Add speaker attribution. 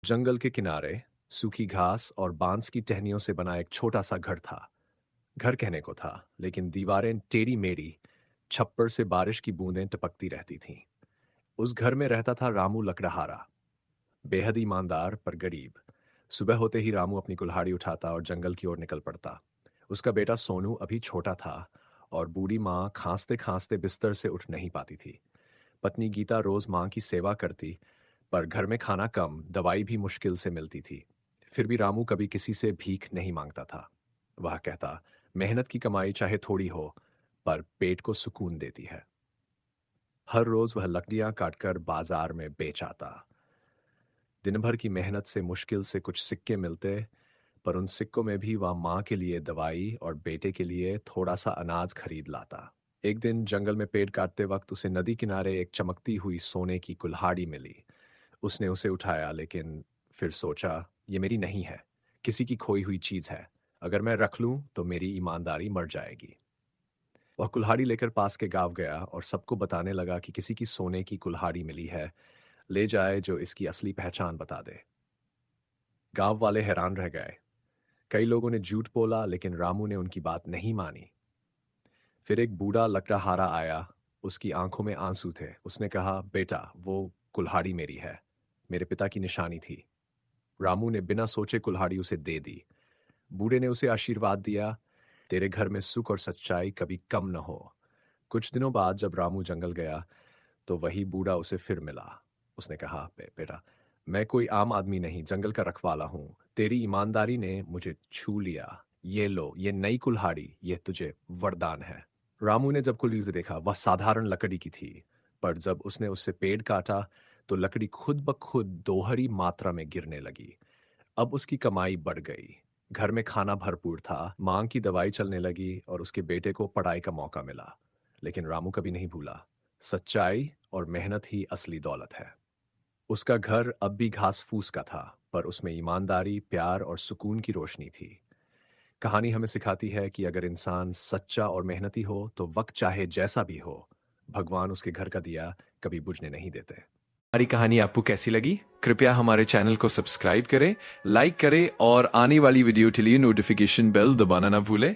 Speaker 1: जंगल के किनारे सूखी घास और बांस की टहनियों से बना एक छोटा सा घर था। घर कहने को था, लेकिन दीवारें टेढ़ी मेढ़ी, छप्पर से बारिश की बूंदें टपकती रहती थीं। उस घर में रहता था रामू लकड़हारा, बेहद ईमानदार पर गरीब। सुबह होते ही रामू अपनी कुल्हाड़ी उठाता और जंगल की ओर निकल पड़ता। उसका बेटा सोनू अभी छोटा था और बूढ़ी माँ खांसते खांसते बिस्तर से उठ नहीं पाती थी। पत्नी गीता रोज माँ की सेवा करती, पर घर में खाना कम, दवाई भी मुश्किल से मिलती थी। फिर भी रामू कभी किसी से भीख नहीं मांगता था। वह कहता, मेहनत की कमाई चाहे थोड़ी हो, पर पेट को सुकून देती है। हर रोज वह लकड़ियां काटकर बाजार में बेच आता। दिन भर की मेहनत से मुश्किल से कुछ सिक्के मिलते, पर उन सिक्कों में भी वह माँ के लिए दवाई और बेटे के लिए थोड़ा सा अनाज खरीद लाता। एक दिन जंगल में पेड़ काटते वक्त उसे नदी किनारे एक चमकती हुई सोने की कुल्हाड़ी मिली। उसने उसे उठाया, लेकिन फिर सोचा, ये मेरी नहीं है, किसी की खोई हुई चीज है। अगर मैं रख लूं तो मेरी ईमानदारी मर जाएगी। वह कुल्हाड़ी लेकर पास के गांव गया और सबको बताने लगा कि किसी की सोने की कुल्हाड़ी मिली है, ले जाए जो इसकी असली पहचान बता दे। गांव वाले हैरान रह गए। कई लोगों ने झूठ बोला, लेकिन रामू ने उनकी बात नहीं मानी। फिर एक बूढ़ा लकड़हारा आया। उसकी आंखों में आंसू थे। उसने कहा, बेटा, वो कुल्हाड़ी मेरी है, मेरे पिता की निशानी थी। रामू ने बिना सोचे कुल्हाड़ी उसे दे दी। बूढ़े ने उसे आशीर्वाद दिया, तेरे घर में सुख और सच्चाई कभी कम न हो। कुछ दिनों बाद जब रामू जंगल गया, तो वही बूढ़ा उसे फिर मिला। उसने कहा, बेटा, मैं कोई आम आदमी नहीं, जंगल का रखवाला हूं। तेरी ईमानदारी ने मुझे छू लिया। ये लो, ये नई कुल्हाड़ी, ये तुझे वरदान है। रामू ने जब कुल्हाड़ी देखा, वह साधारण लकड़ी की थी, पर जब उसने उससे पेड़ काटा तो लकड़ी खुद ब खुद दोहरी मात्रा में गिरने लगी। अब उसकी कमाई बढ़ गई। घर में खाना भरपूर था, मां की दवाई चलने लगी और उसके बेटे को पढ़ाई का मौका मिला। लेकिन रामू कभी नहीं भूला, सच्चाई और मेहनत ही असली दौलत है। उसका घर अब भी घास फूस का था, पर उसमें ईमानदारी, प्यार और सुकून की रोशनी थी। कहानी हमें सिखाती है कि अगर इंसान सच्चा और मेहनती हो तो वक्त चाहे जैसा भी हो, भगवान उसके घर का दिया कभी बुझने नहीं देते।
Speaker 2: हमारी कहानी आपको कैसी लगी? कृपया हमारे चैनल को सब्सक्राइब करें, लाइक करें और आने वाली वीडियो के लिए नोटिफिकेशन बेल दबाना ना भूलें।